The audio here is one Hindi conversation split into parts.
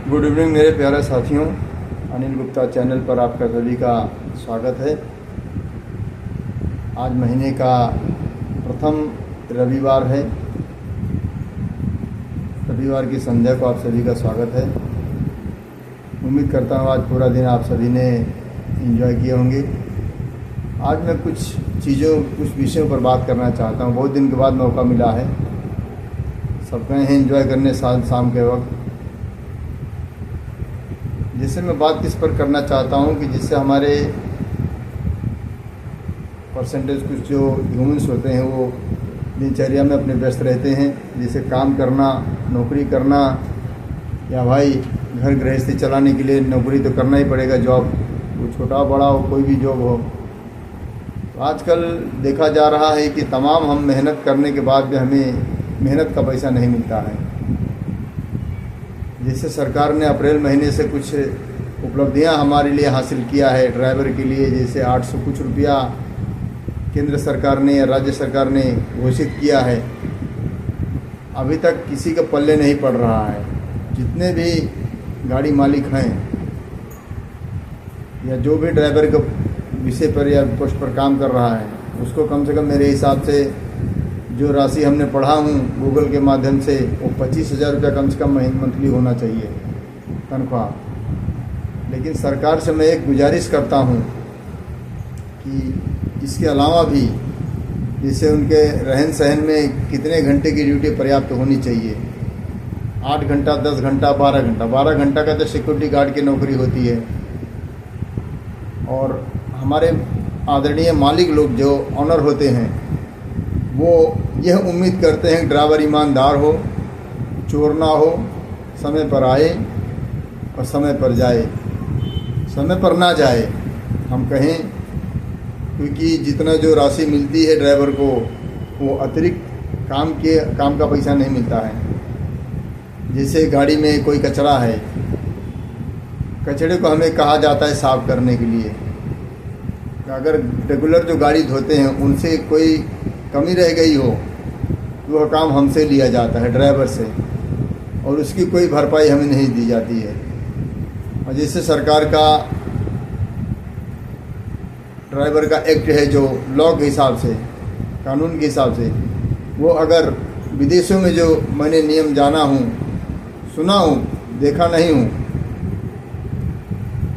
गुड इवनिंग मेरे प्यारे साथियों। अनिल गुप्ता चैनल पर आपका सभी का स्वागत है। आज महीने का प्रथम रविवार है। रविवार की संध्या को आप सभी का स्वागत है। उम्मीद करता हूँ आज पूरा दिन आप सभी ने एंजॉय किए होंगे। आज मैं कुछ विषयों पर बात करना चाहता हूँ। बहुत दिन के बाद मौका मिला है, सब गए हैं एंजॉय करने शाम के वक्त। जिससे मैं बात किस पर करना चाहता हूँ कि जिससे हमारे परसेंटेज कुछ जो ह्यूमंस होते हैं वो दिनचर्या में अपने व्यस्त रहते हैं, जैसे काम करना, नौकरी करना, या भाई घर गृहस्थी चलाने के लिए नौकरी तो करना ही पड़ेगा, जॉब वो छोटा बड़ा हो कोई भी जॉब हो। तो आजकल देखा जा रहा है कि तमाम हम मेहनत करने के बाद भी हमें मेहनत का पैसा नहीं मिलता है। जैसे सरकार ने अप्रैल महीने से कुछ उपलब्धियां हमारे लिए हासिल किया है ड्राइवर के लिए, जैसे 800 कुछ रुपया केंद्र सरकार ने या राज्य सरकार ने घोषित किया है। अभी तक किसी का पल्ले नहीं पड़ रहा है। जितने भी गाड़ी मालिक हैं या जो भी ड्राइवर के विषय पर या पोस्ट पर काम कर रहा है, उसको कम से कम मेरे हिसाब से जो राशि हमने पढ़ा हूँ गूगल के माध्यम से, वो 25,000 रुपया कम से कम मंथली होना चाहिए तनख्वाह। लेकिन सरकार से मैं एक गुजारिश करता हूँ कि इसके अलावा भी जैसे उनके रहन सहन में कितने घंटे की ड्यूटी पर्याप्त होनी चाहिए। 8 घंटा, 10 घंटा, 12 घंटा। 12 घंटा का तो सिक्योरिटी गार्ड की नौकरी होती है। और हमारे आदरणीय मालिक लोग जो ऑनर होते हैं वो यह उम्मीद करते हैं ड्राइवर ईमानदार हो, चोर ना हो, समय पर आए और समय पर जाए, समय पर ना जाए हम कहें, क्योंकि जितना जो राशि मिलती है ड्राइवर को वो अतिरिक्त काम का पैसा नहीं मिलता है। जैसे गाड़ी में कोई कचरा है, कचरे को हमें कहा जाता है साफ़ करने के लिए। अगर रेगुलर जो गाड़ी धोते हैं उनसे कोई कमी रह गई हो तो वह काम हमसे लिया जाता है, ड्राइवर से, और उसकी कोई भरपाई हमें नहीं दी जाती है। और जैसे सरकार का ड्राइवर का एक्ट है जो लॉ के हिसाब से, कानून के हिसाब से, वो अगर विदेशों में जो मैंने नियम जाना हूँ, सुना हूँ, देखा नहीं हूँ,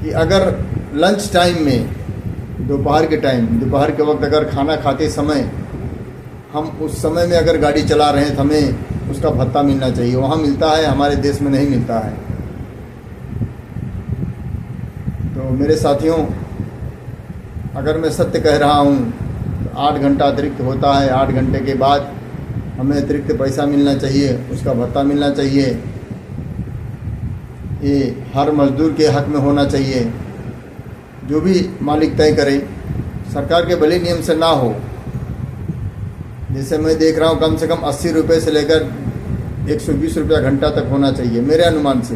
कि अगर लंच टाइम में दोपहर के वक्त अगर खाना खाते समय हम उस समय में अगर गाड़ी चला रहे हैं तो हमें उसका भत्ता मिलना चाहिए। वहाँ मिलता है, हमारे देश में नहीं मिलता है। तो मेरे साथियों, अगर मैं सत्य कह रहा हूँ तो 8 घंटा अतिरिक्त होता है। 8 घंटे के बाद हमें अतिरिक्त पैसा मिलना चाहिए, उसका भत्ता मिलना चाहिए। ये हर मजदूर के हक में होना चाहिए। जो भी मालिक तय करे, सरकार के भले नियम से ना हो। जैसे मैं देख रहा हूँ कम से कम 80 रुपये से लेकर 120 रुपया घंटा तक होना चाहिए मेरे अनुमान से,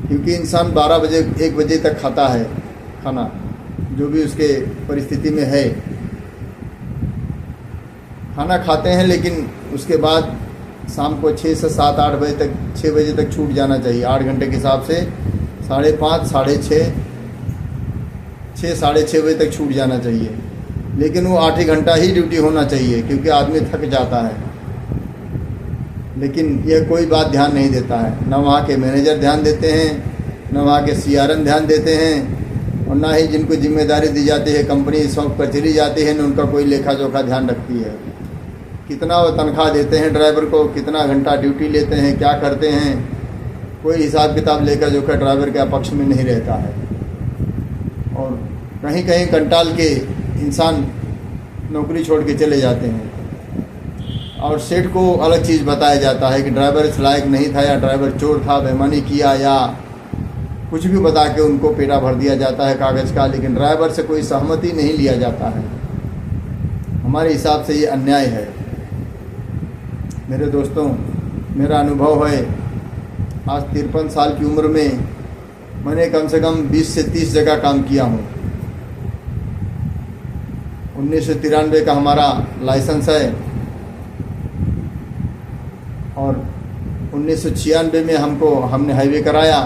क्योंकि इंसान 12 बजे 1 बजे तक खाता है खाना, जो भी उसके परिस्थिति में है खाना खाते हैं। लेकिन उसके बाद शाम को 6 से 7, 8 बजे तक, 6 बजे तक छूट जाना चाहिए। 8 घंटे के हिसाब से 5:30, 6:30, 6, 6:30 बजे तक छूट जाना चाहिए। लेकिन वो 8 ही घंटा ही ड्यूटी होना चाहिए, क्योंकि आदमी थक जाता है। लेकिन यह कोई बात ध्यान नहीं देता है। न वहाँ के मैनेजर ध्यान देते हैं, न वहाँ के CRM ध्यान देते हैं, और ना ही जिनको जिम्मेदारी दी जाती है, कंपनी सौंप कर चली जाती है, न उनका कोई लेखा जोखा ध्यान रखती है। कितना वो तनख्वाह देते हैं ड्राइवर को, कितना घंटा ड्यूटी लेते हैं, क्या करते हैं, कोई हिसाब किताब लेखा जोखा ड्राइवर के पक्ष में नहीं रहता है। और कहीं कहीं कंटाल के इंसान नौकरी छोड़ के चले जाते हैं, और सेठ को अलग चीज़ बताया जाता है कि ड्राइवर इस लायक नहीं था, या ड्राइवर चोर था, बेईमानी किया, या कुछ भी बता के उनको पेटा भर दिया जाता है कागज़ का। लेकिन ड्राइवर से कोई सहमति नहीं लिया जाता है। हमारे हिसाब से ये अन्याय है। मेरे दोस्तों, मेरा अनुभव है, आज 53 साल की उम्र में मैंने कम से कम 20 से 30 जगह काम किया हूँ। 1993 का हमारा लाइसेंस है, और 1996 में हमने हाईवे कराया,